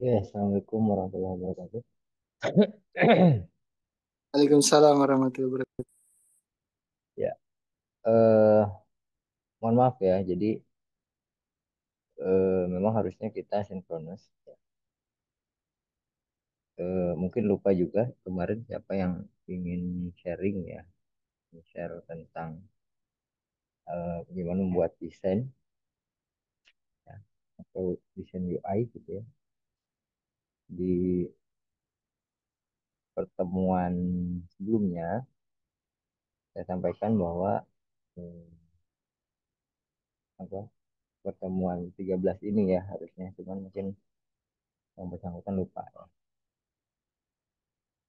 Ya, Assalamualaikum warahmatullahi wabarakatuh. Waalaikumsalam warahmatullahi wabarakatuh. Ya, eh, mohon maaf ya. Jadi memang harusnya kita sinkronus. Ya. Mungkin lupa juga kemarin siapa yang ingin sharing ya, share tentang bagaimana membuat desain ya, atau desain UI gitu ya. Di pertemuan sebelumnya saya sampaikan bahwa eh, apa pertemuan 13 ini ya harusnya, cuman mungkin yang bersangkutan lupa ya.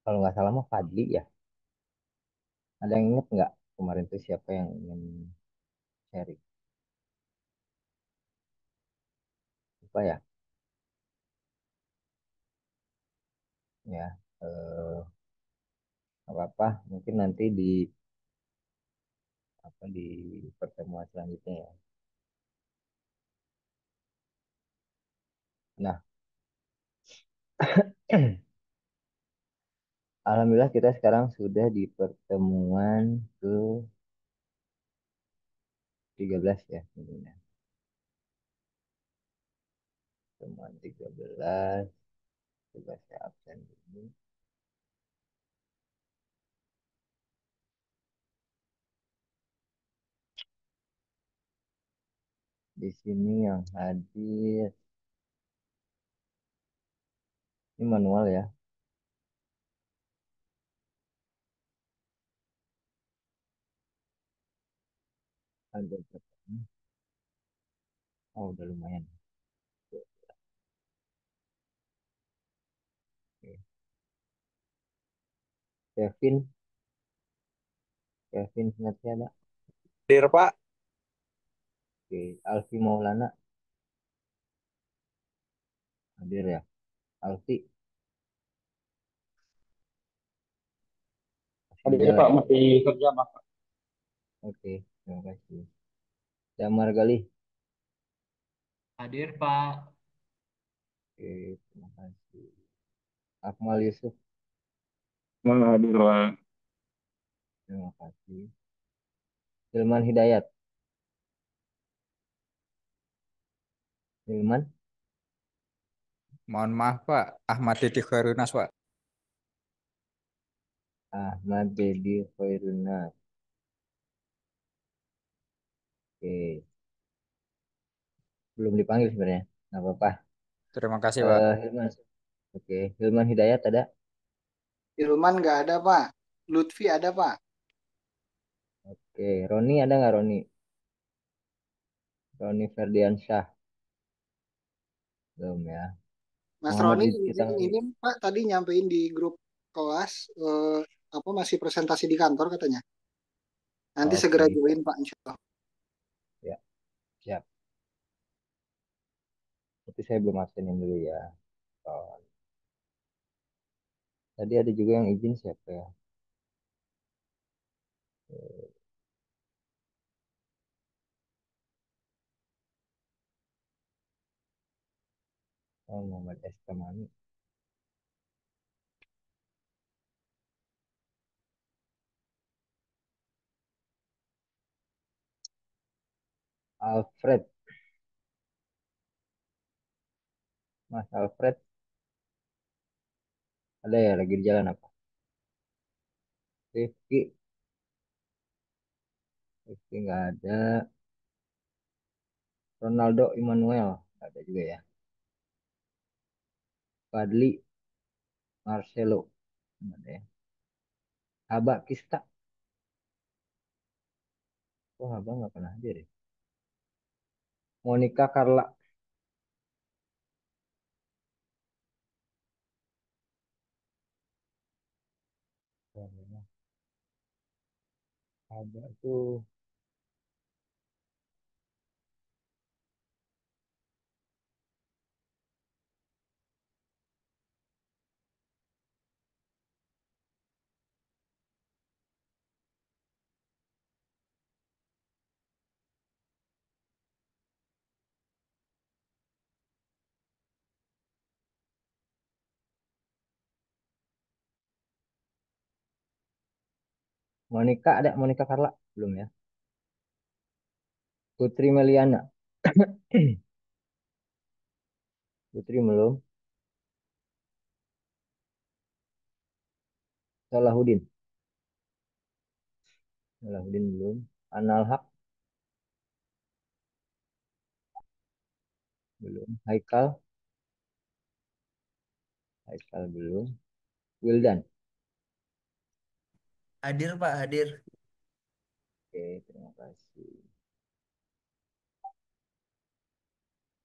Kalau nggak salah mah Fadli ya. Ada yang inget nggak kemarin tuh siapa yang ingin sharing? Lupa ya? Ya, nggak apa-apa. Mungkin nanti di di pertemuan selanjutnya ya. Nah, alhamdulillah kita sekarang sudah di pertemuan ke 13 ya. Tentunya. Pertemuan 13, coba saya absen dulu. Di sini yang hadir, ini manual ya. Ada berapa? Oh, udah lumayan. Oke. Kevin nanti ada. Hadir Pak. Oke, Alfi Maulana hadir ya. Alfi masih Hadir jalan Pak, ya. masih kerja Pak. Oke, terima kasih. Damar Galih. Hadir Pak. Oke, terima kasih. Akmal Yusuf, Hadir Pak. terima kasih. Hilman Hidayat, Hilman, Mohon maaf Pak, Ahmad Didi Khairunas Pak. Ahmad Dedi Khairunat. Oke, belum dipanggil sebenarnya. Nggak apa-apa. Terima kasih Pak. Hilman, oke. Hilman Hidayat ada. Ilman nggak ada Pak. Lutfi ada Pak. Oke, Roni ada nggak Roni? Roni Ferdiansyah, belum ya. Mas Muhammad Roni Rizky ini Tangami. Pak tadi nyampein di grup kelas apa masih presentasi di kantor katanya. Nanti segera Oke, join Pak insya Allah. ya, siap. Tapi saya belum absenin dulu ya. Oh, tadi ada juga yang izin siapa ya? Eh, Oh, Muhammad S. Tamami. Alfred, Mas Alfred, ada ya lagi di jalan apa? Rifki, Rifki nggak ada. Ronaldo Immanuel, nggak ada juga ya. Fadli, Marcelo, nggak ada ya. Haba Kista, oh Haba nggak pernah hadir ya. Monica Carla, Haba tuh Monica ada Monica Carla belum ya? Putri Meliana. Putri belum. Salahuddin. Salahuddin belum. Anal Haq belum. Haikal. Haikal belum. Wildan. Hadir Pak, hadir. Oke, terima kasih.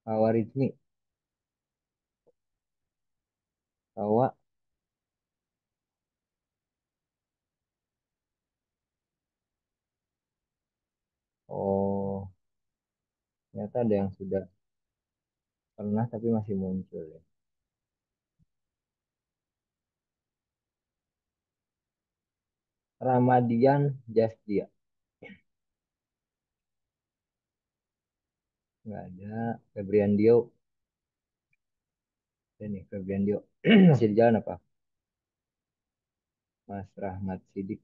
Hawarizmi. Hawa. Oh, ternyata ada yang sudah pernah tapi masih muncul ya. Ramadian Jasdia. Nggak ada. Febrian Dio. Ini Febrian Dio. Masih di jalan apa? Mas Rahmat Sidik.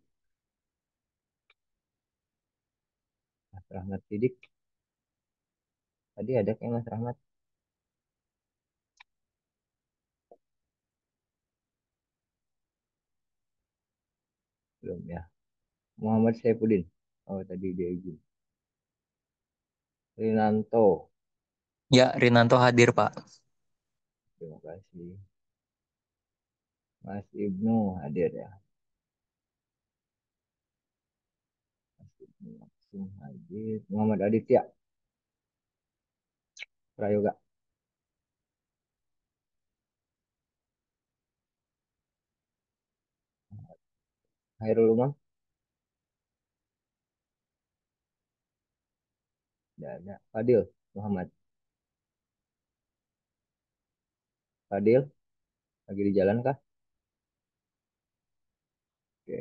Mas Rahmat Sidik. Tadi ada kayak Mas Rahmat. Belum ya. Muhammad Saifuddin. Oh, tadi dia izin. Rinanto. Ya, Rinanto hadir Pak. Terima kasih. Mas Ibnu hadir ya. Mas Ibnu langsung hadir. Muhammad Aditya. Prayoga. Hairul Umam. Tidak ada. Fadil Muhammad. Fadil. Lagi di jalan kah? Oke.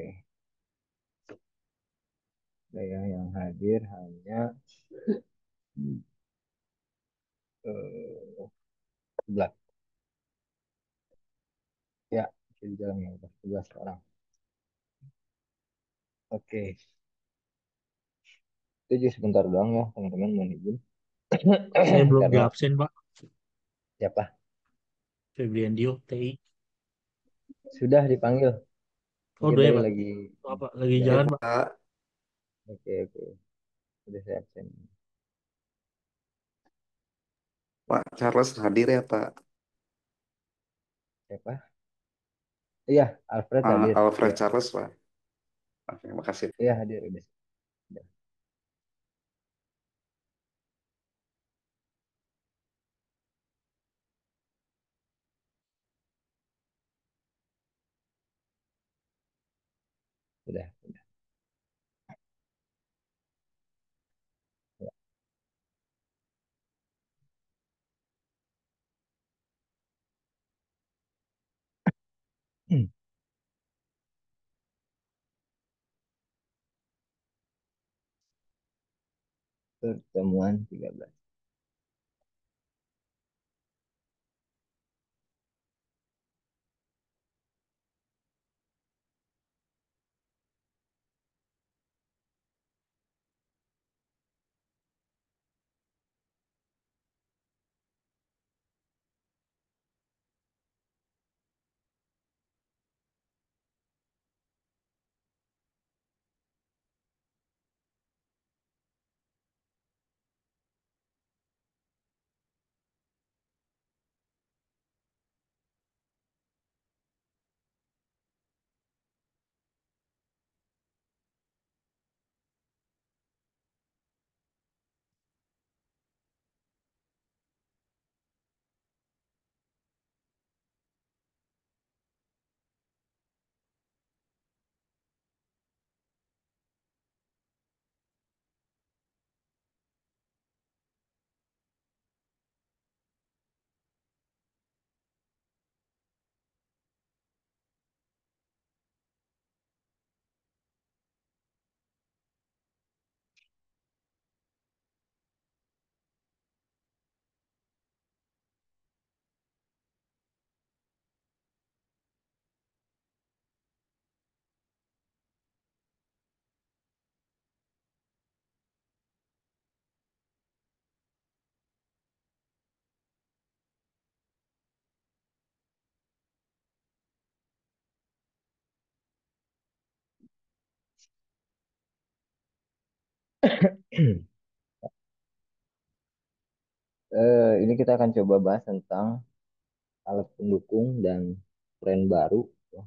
Saya yang hadir hanya 11. Ya, masih di jalan ya. 11 orang. Oke. Itu juga sebentar doang ya, teman-teman. Mohon izin. Saya belum di Karena absen, Pak. siapa? Febrian Dio, TI. Sudah dipanggil. Oh, Mungkin udah ya, tadi Pak. lagi Oh, Pak, lagi ya. Ya jalan, Pak. Pak, Oke, oke. Sudah saya absen. Pak Charles hadir ya Pak. Siapa? Iya, Alfred hadir. Alfred Iya, Charles Pak. Oke, makasih. iya hadir. Udah. Udah. Udah. Udah. Ya. Pertemuan 13. Ini kita akan coba bahas tentang alat pendukung dan tren baru ya,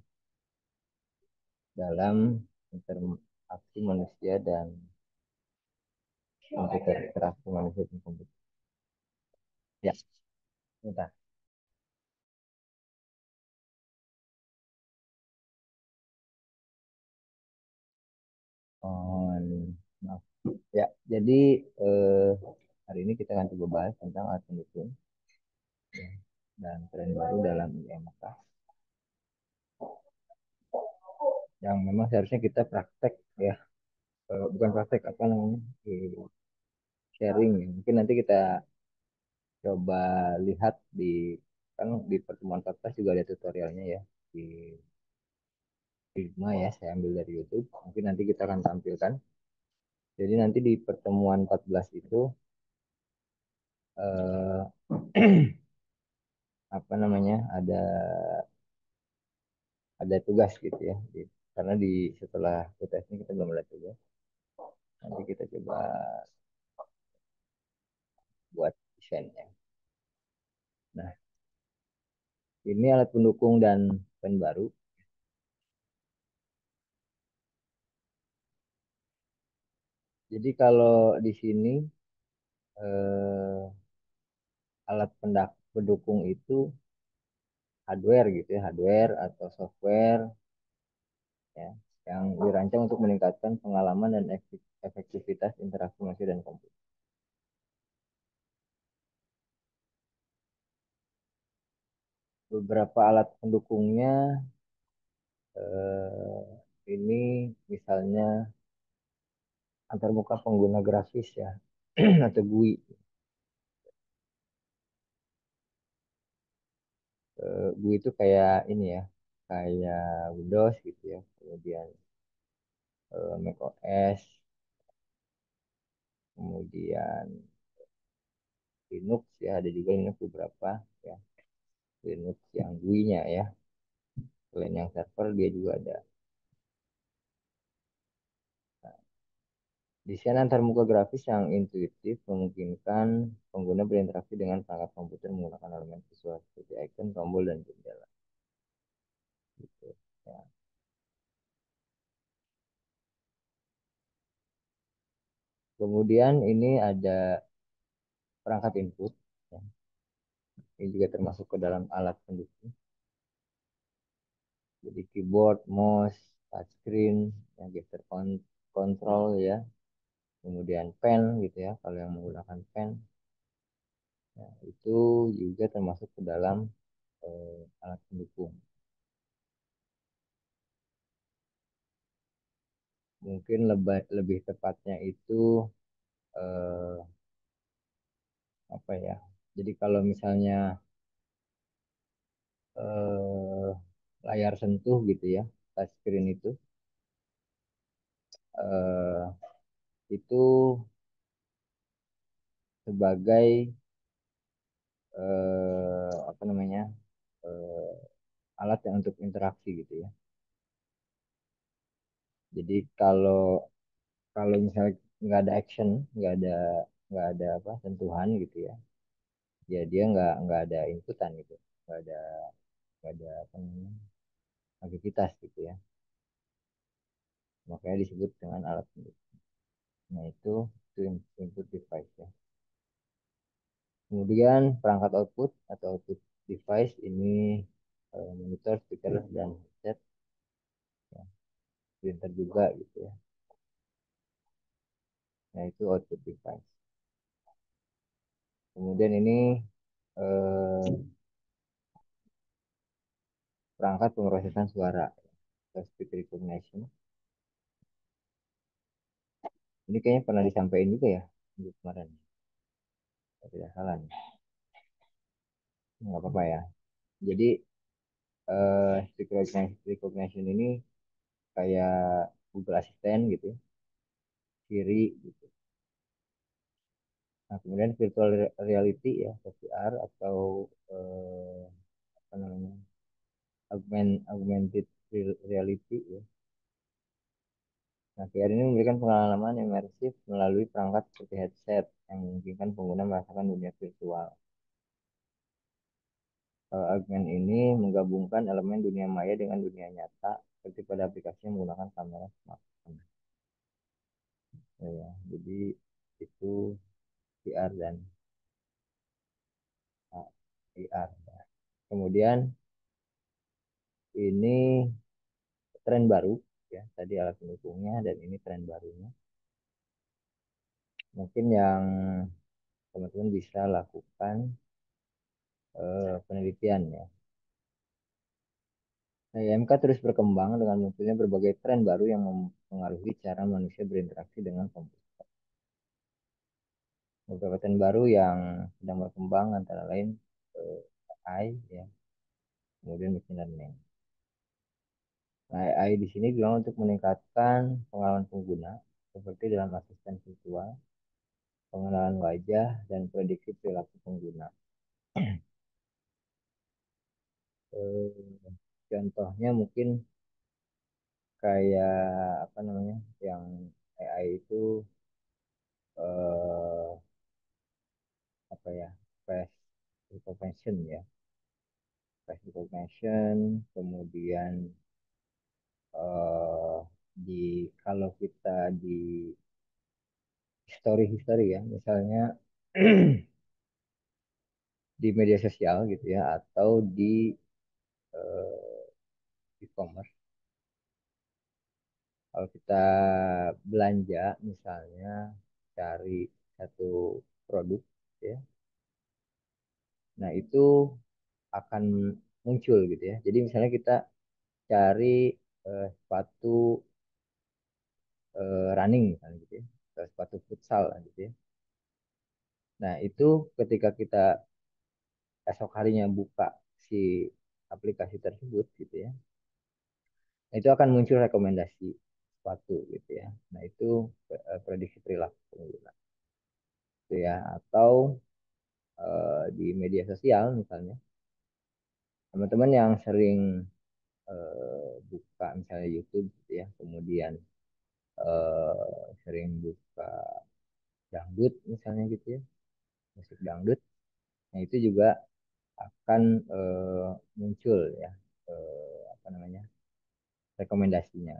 dalam interaksi manusia dan komputer, interaksi manusia dan komputer. Ya, bentar. Oh, ini. Maaf. Ya, jadi eh, hari ini kita akan coba bahas tentang alat pendukung ya, dan tren baru dalam IMK yang memang seharusnya kita praktek ya. Bukan praktek apa namanya, sharing ya. Mungkin nanti kita coba lihat kan di pertemuan podcast juga ada tutorialnya ya di Figma ya, saya ambil dari YouTube. Mungkin nanti kita akan tampilkan. Jadi nanti di pertemuan 14 itu eh, apa namanya, ada tugas gitu ya. Karena setelah UTS ini kita belum ada tugas. Nanti kita coba buat desainnya. Nah, ini alat pendukung dan pen baru. Jadi kalau di sini eh, alat pendukung itu hardware gitu ya, hardware atau software ya, yang dirancang untuk meningkatkan pengalaman dan efektivitas interaksi manusia dan komputer. Beberapa alat pendukungnya ini misalnya antarmuka pengguna grafis ya atau GUI. GUI itu kayak ini ya, kayak Windows gitu ya, kemudian Mac OS, kemudian Linux ya, ada juga Linux beberapa ya, Linux yang GUI-nya ya, selain yang server dia juga ada. Desain antarmuka grafis yang intuitif memungkinkan pengguna berinteraksi dengan perangkat komputer menggunakan elemen visual seperti icon, tombol, dan jendela. Gitu, ya. Kemudian ini ada perangkat input, ya. Ini juga termasuk ke dalam alat pendukung. Jadi keyboard, mouse, touchscreen, yang gesture control ya. Kemudian pen gitu ya, kalau yang menggunakan pen, ya, itu juga termasuk ke dalam alat pendukung. Mungkin lebih tepatnya itu eh, apa ya? Jadi kalau misalnya eh, layar sentuh gitu ya, touchscreen eh, itu sebagai apa namanya, eh, alat yang untuk interaksi gitu ya. Jadi kalau kalau misalnya nggak ada action, nggak ada apa sentuhan gitu ya, ya dia nggak ada inputan gitu, nggak ada apa namanya, aktivitas gitu ya. Makanya disebut dengan alat pendukung. Nah itu input device ya. Kemudian perangkat output atau output device ini monitor, speaker, dan headset, ya, printer juga gitu ya. Nah itu output device. Kemudian ini eh, perangkat pemrosesan suara atau speech recognition. Ini kayaknya pernah disampaikan juga ya minggu kemarin. Kalau tidak salah nih. Nggak apa-apa ya. Jadi speech recognition ini kayak Google Assistant gitu ya, Siri gitu. Nah, kemudian virtual reality ya, VR atau eh, apa namanya, augmented reality ya. Nah, VR ini memberikan pengalaman imersif melalui perangkat seperti headset yang memungkinkan pengguna merasakan dunia virtual. Augment ini menggabungkan elemen dunia maya dengan dunia nyata seperti pada aplikasi yang menggunakan kamera smartphone. Ya, jadi itu VR dan AR. Kemudian ini tren baru ya, tadi alat pendukungnya dan ini tren barunya. Mungkin yang teman-teman bisa lakukan penelitian ya. Nah, IMK terus berkembang dengan munculnya berbagai tren baru yang mempengaruhi cara manusia berinteraksi dengan komputer. Beberapa tren baru yang sedang berkembang antara lain AI ya, kemudian machine learning. Nah, AI di sini juga untuk meningkatkan pengalaman pengguna seperti dalam asisten virtual, pengenalan wajah dan prediksi perilaku pengguna. Contohnya mungkin kayak apa namanya yang AI itu eh, apa ya, face recognition ya, face recognition, kemudian eh, di kalau kita di history ya, misalnya di media sosial gitu ya, atau di e-commerce. Kalau kita belanja misalnya cari satu produk ya, nah itu akan muncul gitu ya. Jadi misalnya kita cari sepatu running misalnya gitu ya, atau sepatu futsal gitu ya. Nah itu ketika kita esok harinya buka si aplikasi tersebut gitu ya, nah, itu akan muncul rekomendasi sepatu gitu ya. Nah itu prediksi perilaku pengguna gitu ya. Atau di media sosial misalnya, teman-teman yang sering buka misalnya YouTube gitu ya, kemudian sering buka dangdut misalnya gitu ya, musik dangdut, nah itu juga akan muncul ya apa namanya rekomendasinya.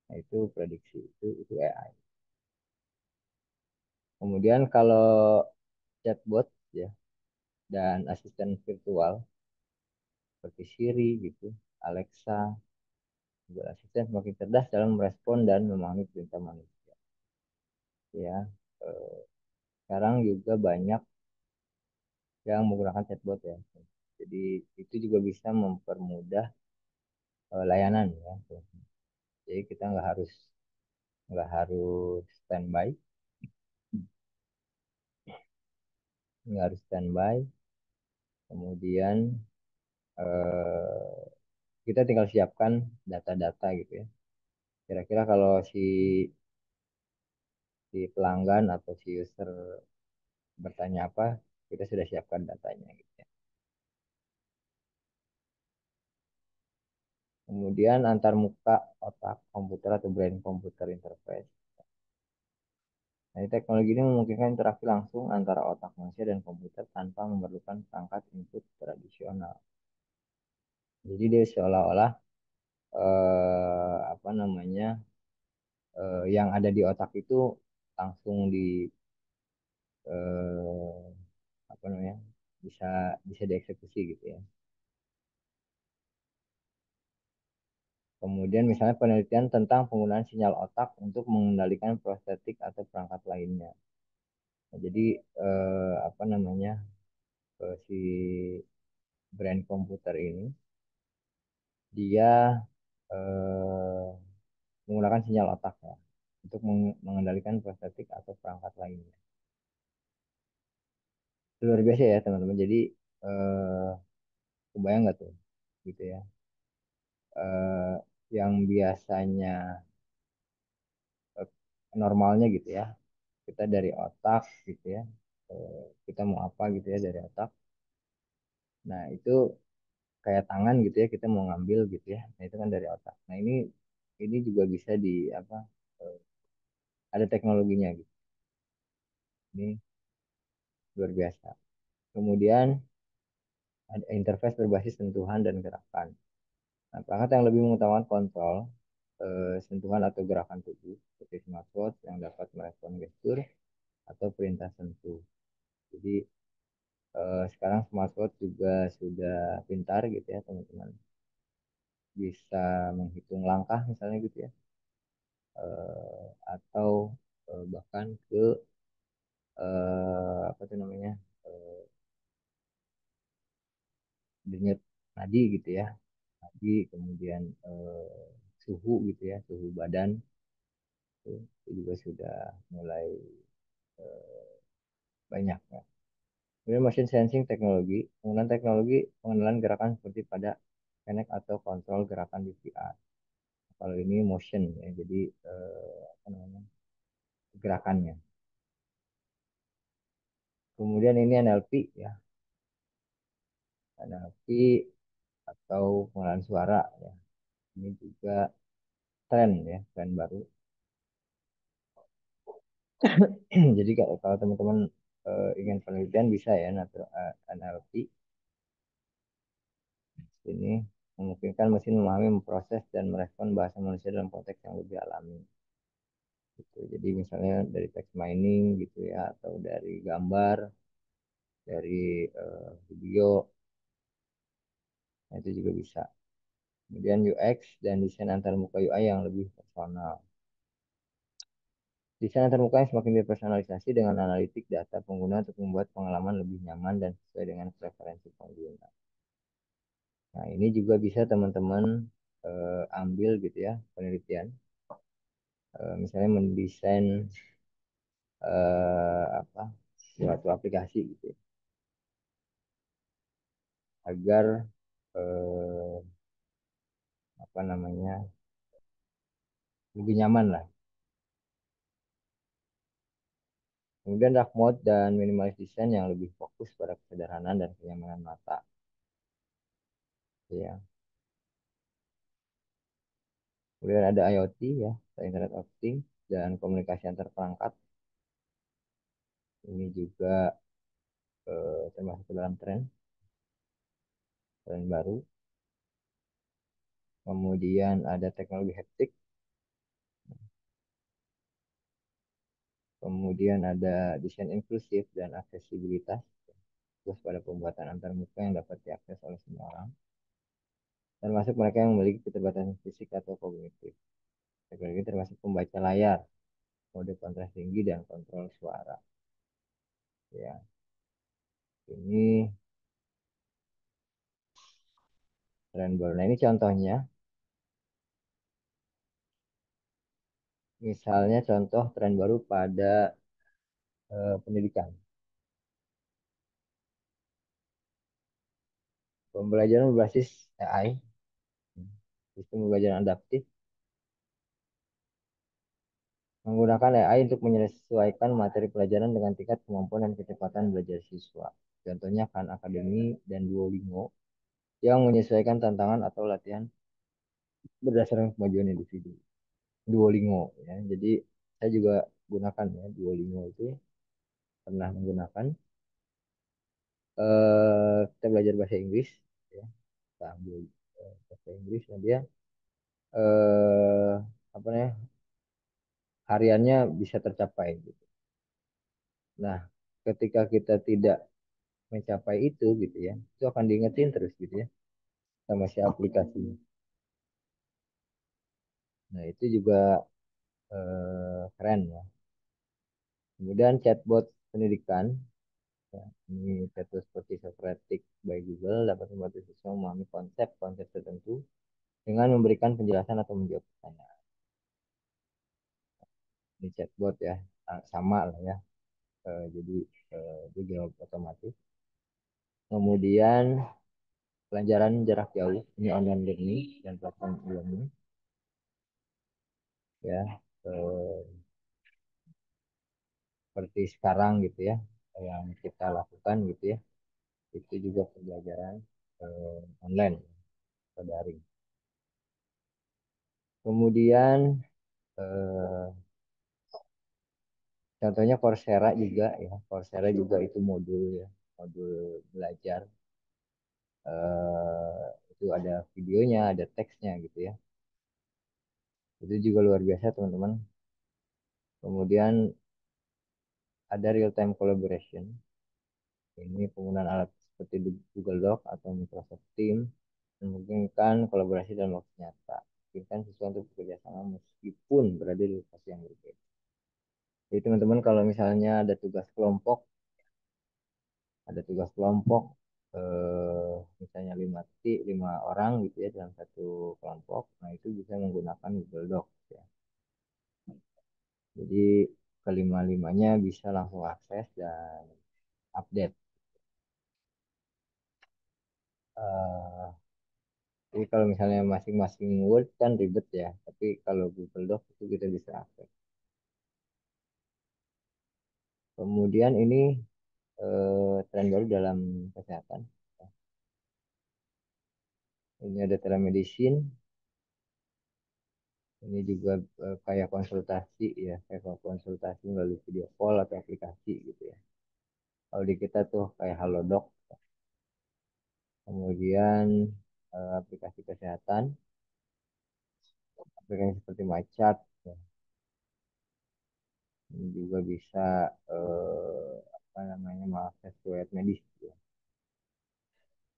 Nah itu prediksi itu AI. Kemudian kalau chatbot ya dan asisten virtual seperti Siri gitu, Alexa, Google Assistant semakin cerdas dalam merespon dan memahami perintah manusia. Ya, eh, sekarang juga banyak yang menggunakan chatbot ya. Jadi itu juga bisa mempermudah layanan ya. Jadi kita nggak harus standby, nggak harus standby. Kemudian eh, kita tinggal siapkan data-data gitu ya. Kira-kira kalau si pelanggan atau si user bertanya apa, kita sudah siapkan datanya gitu ya. Kemudian antar muka otak komputer atau brain computer interface. Nah, teknologi ini memungkinkan interaksi langsung antara otak manusia dan komputer tanpa memerlukan perangkat input tradisional. Jadi dia seolah-olah apa namanya yang ada di otak itu langsung di eh, apa namanya bisa bisa dieksekusi gitu ya. Kemudian misalnya penelitian tentang penggunaan sinyal otak untuk mengendalikan prostetik atau perangkat lainnya. Nah, jadi apa namanya si brand komputer ini dia eh, menggunakan sinyal otak ya untuk mengendalikan prostetik atau perangkat lainnya. Itu luar biasa ya teman-teman. Jadi eh, kebayang nggak tuh gitu ya? Eh, yang biasanya eh, normalnya gitu ya, kita dari otak gitu ya, kita mau apa gitu ya dari otak. Nah itu kayak tangan gitu ya, kita mau ngambil gitu ya. Nah itu kan dari otak. Nah ini ini juga bisa di apa, eh, ada teknologinya gitu. Ini luar biasa. Kemudian ada interface berbasis sentuhan dan gerakan. Nah, perangkat yang lebih mengutamakan kontrol sentuhan atau gerakan tubuh seperti smartwatch yang dapat merespon gestur atau perintah sentuh. Jadi sekarang smartwatch juga sudah pintar gitu ya teman-teman. Bisa menghitung langkah misalnya gitu ya. Atau bahkan ke apa itu namanya, eh, denyut nadi gitu ya, nadi kemudian suhu gitu ya, suhu badan itu juga sudah mulai eh, banyak ya. Kemudian motion sensing teknologi, penggunaan teknologi pengenalan gerakan seperti pada Kinect atau kontrol gerakan di VR. Kalau ini motion ya, jadi apa namanya, gerakannya. Kemudian ini NLP ya, NLP atau pengenalan suara ya. Ini juga tren ya, tren baru. Jadi kalau teman-teman ingin penelitian bisa ya NLP. Ini memungkinkan mesin memahami, memproses, dan merespon bahasa manusia dalam konteks yang lebih alami. Gitu. Jadi misalnya dari text mining gitu ya, atau dari gambar, dari video, nah itu juga bisa. Kemudian UX dan desain antarmuka UI yang lebih personal. Desain antarmuka yang semakin dipersonalisasi dengan analitik data pengguna untuk membuat pengalaman lebih nyaman dan sesuai dengan preferensi pengguna. Nah, ini juga bisa teman-teman ambil gitu ya, penelitian. Misalnya mendesain apa, suatu aplikasi gitu ya, agar eh, apa namanya, lebih nyaman lah. Kemudian dark mode dan minimalis design yang lebih fokus pada kesederhanaan dan kenyamanan mata. Ya. Kemudian ada IoT ya, Internet of Things dan komunikasi antar perangkat. Ini juga termasuk dalam tren baru. Kemudian ada teknologi haptik. Kemudian ada desain inklusif dan aksesibilitas. Terus pada pembuatan antarmuka yang dapat diakses oleh semua orang. Termasuk mereka yang memiliki keterbatasan fisik atau kognitif. Teknologi termasuk pembaca layar, mode kontras tinggi, dan kontrol suara. Ya, ini tren baru. Nah, ini contohnya. Misalnya contoh tren baru pada pendidikan. Pembelajaran berbasis AI, sistem pembelajaran adaptif, menggunakan AI untuk menyesuaikan materi pelajaran dengan tingkat kemampuan dan kecepatan belajar siswa. Contohnya Khan Academy dan Duolingo yang menyesuaikan tantangan atau latihan berdasarkan kemajuan individu. Duolingo ya. Jadi saya juga gunakan ya Duolingo itu, pernah menggunakan. Kita belajar bahasa Inggris ya. Kita ambil bahasa Inggris, nah dia eh, apa namanya, hariannya bisa tercapai gitu. Nah, ketika kita tidak mencapai itu gitu ya, itu akan diingetin terus gitu ya sama si aplikasi. Nah, itu juga keren ya. Kemudian chatbot pendidikan, ya, ini chatbot seperti Socratic by Google dapat membantu siswa memahami konsep-konsep tertentu dengan memberikan penjelasan atau menjawab pertanyaan. Ini chatbot ya, sama lah ya. Jadi dia jawab otomatis. Kemudian pelajaran jarak jauh, ini online learning dan platform e-learning ya, eh, seperti sekarang gitu ya, yang kita lakukan gitu ya, itu juga pembelajaran online atau daring. Kemudian eh, contohnya Coursera juga ya. Coursera juga itu modul ya, modul belajar. Itu ada videonya, ada teksnya gitu ya. Itu juga luar biasa teman-teman. Kemudian ada real time collaboration. Ini penggunaan alat seperti di Google Doc atau Microsoft Teams memungkinkan kolaborasi dalam waktu nyata. Memungkinkan siswa untuk bekerja sama meskipun berada di lokasi yang berbeda. Jadi teman-teman kalau misalnya ada tugas kelompok, misalnya 5 orang gitu ya dalam satu kelompok, nah itu bisa menggunakan Google Doc ya. Jadi kelima-limanya bisa langsung akses dan update. Eh, jadi kalau misalnya masing-masing Word kan ribet ya, tapi kalau Google Doc itu kita bisa akses. Kemudian ini tren baru dalam kesehatan. Ini ada telemedicine, ini juga kayak konsultasi ya, kayak konsultasi melalui video call atau aplikasi gitu ya. Kalau di kita tuh kayak Halodoc, kemudian aplikasi kesehatan, aplikasi seperti MyChart, ya. Ini juga bisa apa namanya mengakses riwayat medis. Ya.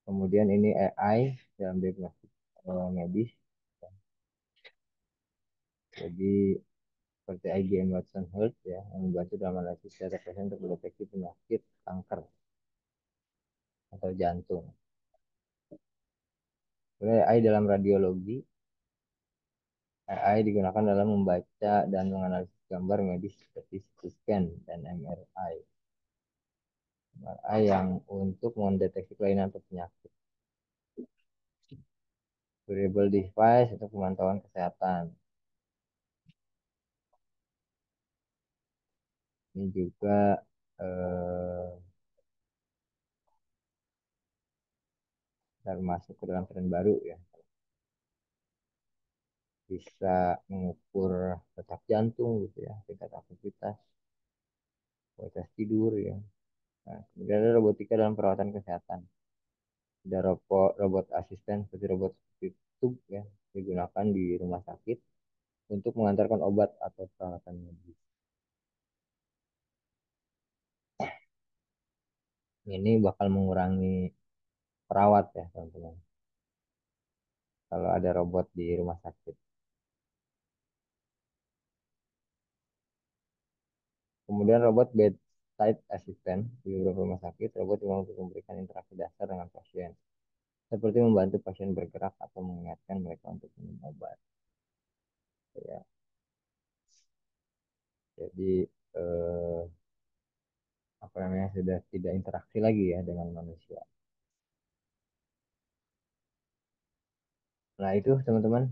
Kemudian ini AI dalam diagnostik medis. Ya. Jadi seperti IBM Watson Health ya, yang membantu dalam analisis data pasien untuk mendeteksi penyakit kanker atau jantung. Kemudian AI dalam radiologi, AI digunakan dalam membaca dan menganalisis gambar medis seperti CT scan dan MRI. MRI yang untuk mendeteksi kelainan atau penyakit. Wearable device untuk pemantauan kesehatan. Ini juga termasuk ke dalam tren baru ya. Bisa mengukur detak jantung gitu ya, tingkat aktivitas, kualitas tidur ya. Nah, kemudian ada robotika dalam perawatan kesehatan. Ada robot asisten seperti robot itu ya, digunakan di rumah sakit untuk mengantarkan obat atau peralatan medis. Ini bakal mengurangi perawat ya teman-teman. Kalau ada robot di rumah sakit. Kemudian robot bedside assistant di beberapa rumah sakit, robot yang untuk memberikan interaksi dasar dengan pasien, seperti membantu pasien bergerak atau mengingatkan mereka untuk minum obat. Ya, jadi apa namanya sudah tidak interaksi lagi ya dengan manusia. Nah itu teman-teman,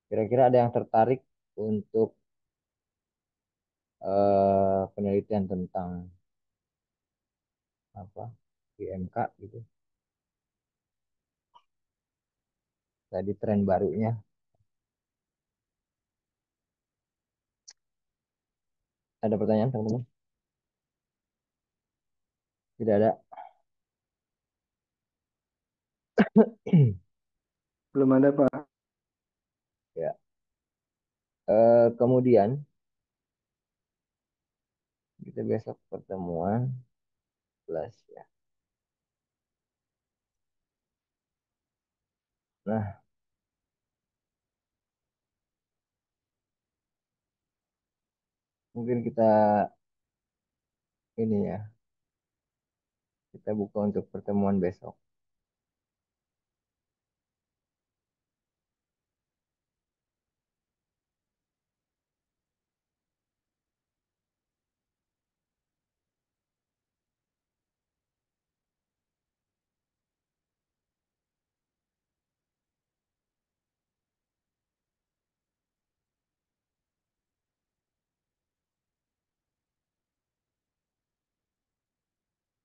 kira-kira ada yang tertarik untuk penelitian tentang apa IMK gitu. Tadi tren barunya. Ada pertanyaan teman-teman? Tidak ada. Belum ada, Pak. Ya. Kemudian kita besok pertemuan kelas ya. Nah, mungkin kita ini ya, kita buka untuk pertemuan besok.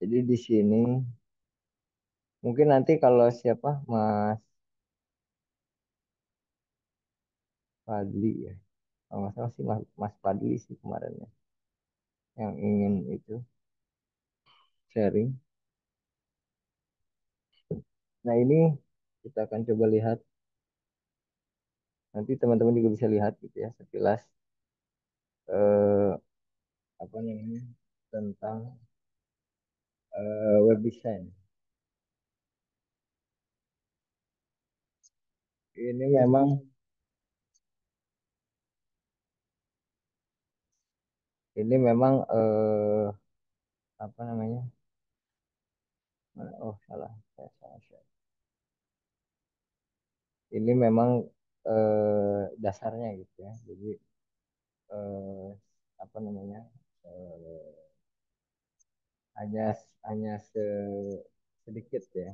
Jadi di sini mungkin nanti kalau siapa Mas Fadli ya. Kalau nggak salah sih Mas Fadli sih kemarin ya, yang ingin itu sharing. Nah ini kita akan coba lihat, nanti teman-teman juga bisa lihat gitu ya sekilas eh, apa namanya tentang web design. Ini memang apa namanya? Oh salah, saya salah share. Ini memang dasarnya gitu ya. Jadi eh, apa namanya? eh, hanya hanya sedikit ya.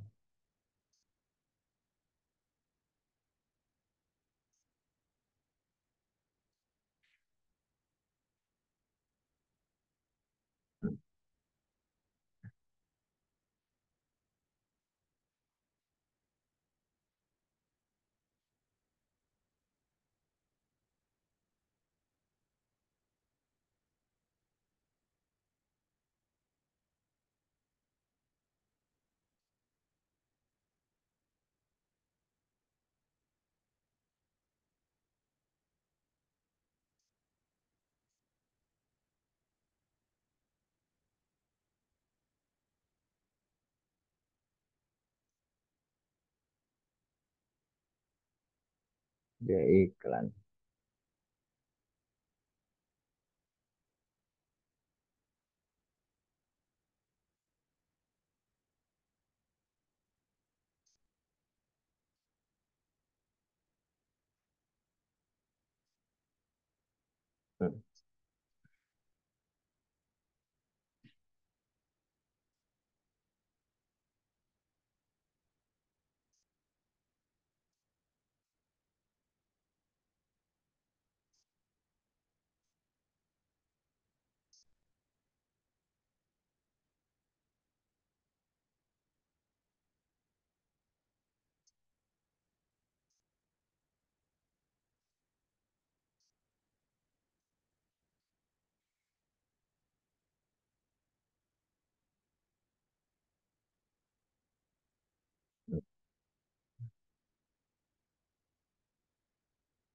Dia iklan. Hmm.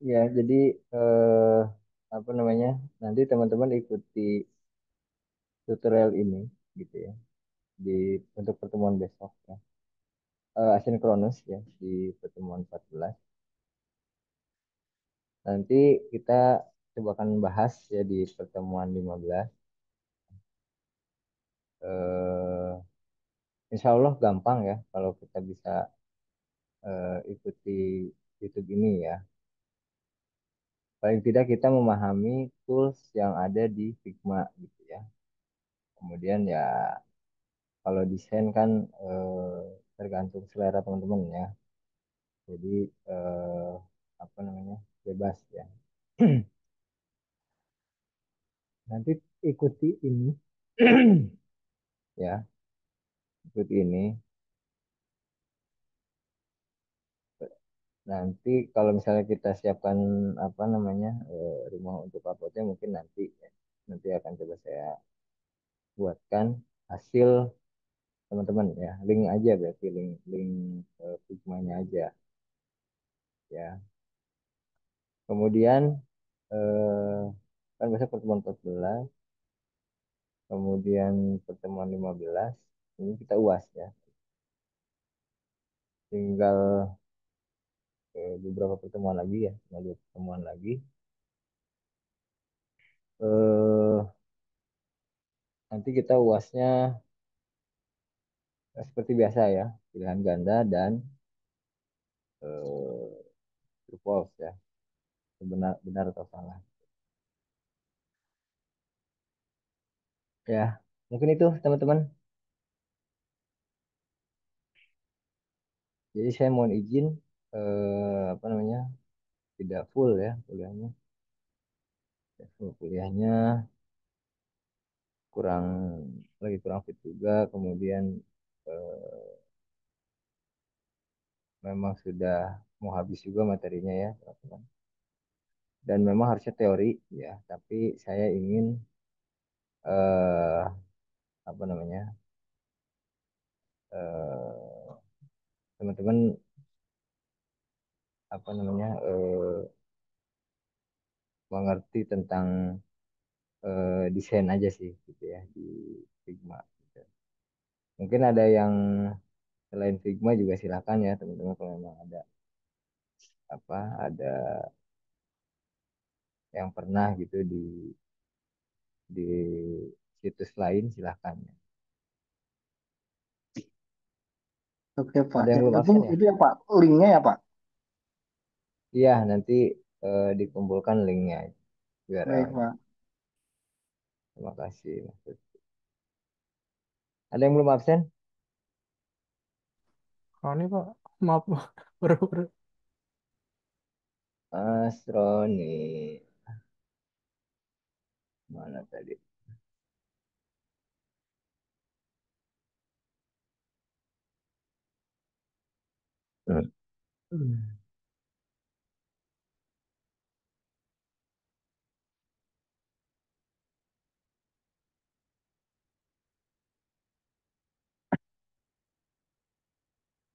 Ya, jadi eh, apa namanya? Nanti teman-teman ikuti tutorial ini gitu ya di untuk pertemuan besok ya. Asinkronus ya di pertemuan 14. Nanti kita coba akan bahas ya di pertemuan 15. Eh, Insya Allah gampang ya kalau kita bisa ikuti YouTube ini ya. Paling tidak kita memahami tools yang ada di Figma gitu ya. Kemudian ya kalau desain kan tergantung selera teman-teman ya. Jadi apa namanya bebas ya. Nanti ikuti ini ya, ikuti ini. Nanti kalau misalnya kita siapkan apa namanya rumah untuk uploadnya mungkin nanti ya. Nanti akan coba saya buatkan hasil teman-teman ya. Link aja berarti link link Figma-nya aja ya. Kemudian eh, kan besok pertemuan 14, kemudian pertemuan 15, ini kita UAS ya. Tinggal beberapa pertemuan lagi ya, tinggal 2 pertemuan lagi. Eh, Nanti kita UASnya seperti biasa ya, pilihan ganda dan true false ya, benar benar atau salah. Ya, mungkin itu teman-teman. Jadi saya mohon izin apa namanya tidak full ya kuliahnya. Tidak full kuliahnya kurang lagi kurang fit juga. Kemudian eh, memang sudah mau habis juga materinya ya teman-teman. dan memang harusnya teori ya, tapi saya ingin eh, apa namanya eh, teman-teman apa namanya mengerti tentang desain aja sih gitu ya di Figma gitu. Mungkin ada yang selain Figma juga silakan ya teman-teman kalau memang ada apa ada yang pernah gitu di situs lain silakan ya. Oke Pak. Ada yang Yang belum penting absen ya? itu ya Pak, linknya ya Pak. Iya, nanti dikumpulkan linknya Baik URL-nya. Pak. Terima kasih. Mas Lutfi. Ada yang belum absen? Oh, ini Pak. Maaf, baru Mas Roni. Mana tadi? Hmm.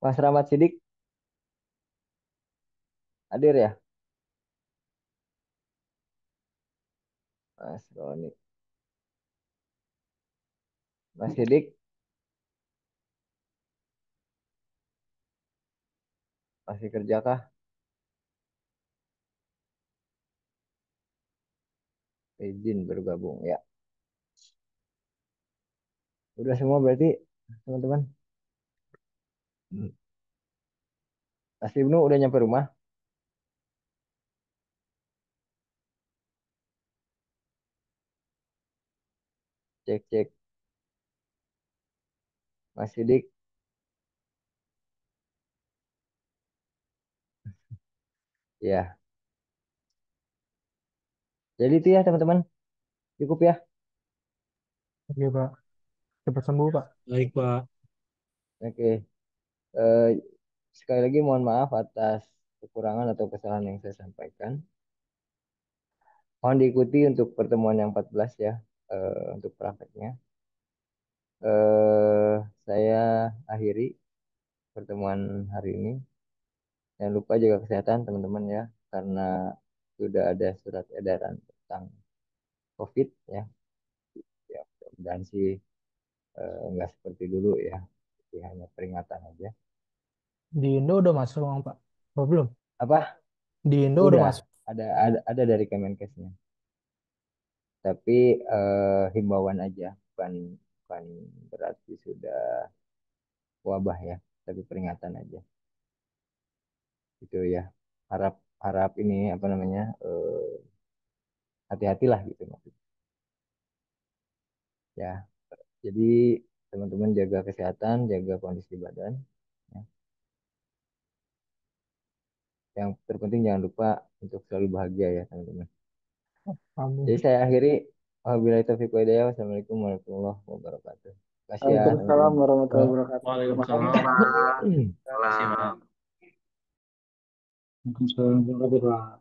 Mas Rahmat Sidik hadir ya? Mas Roni. Mas Sidik masih kerja kah? Izin bergabung ya. Udah semua berarti teman-teman. Mas Ibnu udah nyampe rumah? Cek cek. Mas Sidik ya. Jadi itu ya teman-teman. Cukup ya. Oke Pak. Cepat sembuh Pak. Baik Pak. Oke. Eh, sekali lagi mohon maaf atas kekurangan atau kesalahan yang saya sampaikan. Mohon diikuti untuk pertemuan yang 14 ya, untuk prakteknya. Eh, saya akhiri pertemuan hari ini. Jangan lupa jaga kesehatan teman-teman ya, karena sudah ada surat edaran tentang COVID ya. Ya, mudah-mudahan sih nggak seperti dulu ya, jadi hanya peringatan aja. Di Indo udah masuk Bang, Pak. Oh, belum? Apa? Di Indo udah Udah masuk. ada dari Kemenkesnya. Tapi himbauan aja, bukan berarti sudah wabah ya, tapi peringatan aja. Gitu ya. Harap harap ini apa namanya hati-hatilah gitu maksudnya. Ya. Jadi teman-teman jaga kesehatan, jaga kondisi badan. Ya. Yang terpenting jangan lupa untuk selalu bahagia ya teman-teman. Jadi Amin. saya akhiri. Wabillahi taufiq wa hidayah. Wassalamualaikum warahmatullahi wabarakatuh. Terima kasih ya Waalaikumsalam teman-teman. warahmatullahi wabarakatuh. Terima kasih Waalaikumsalam. Pak. Salam. Waalaikumsalam warahmatullahi wabarakatuh.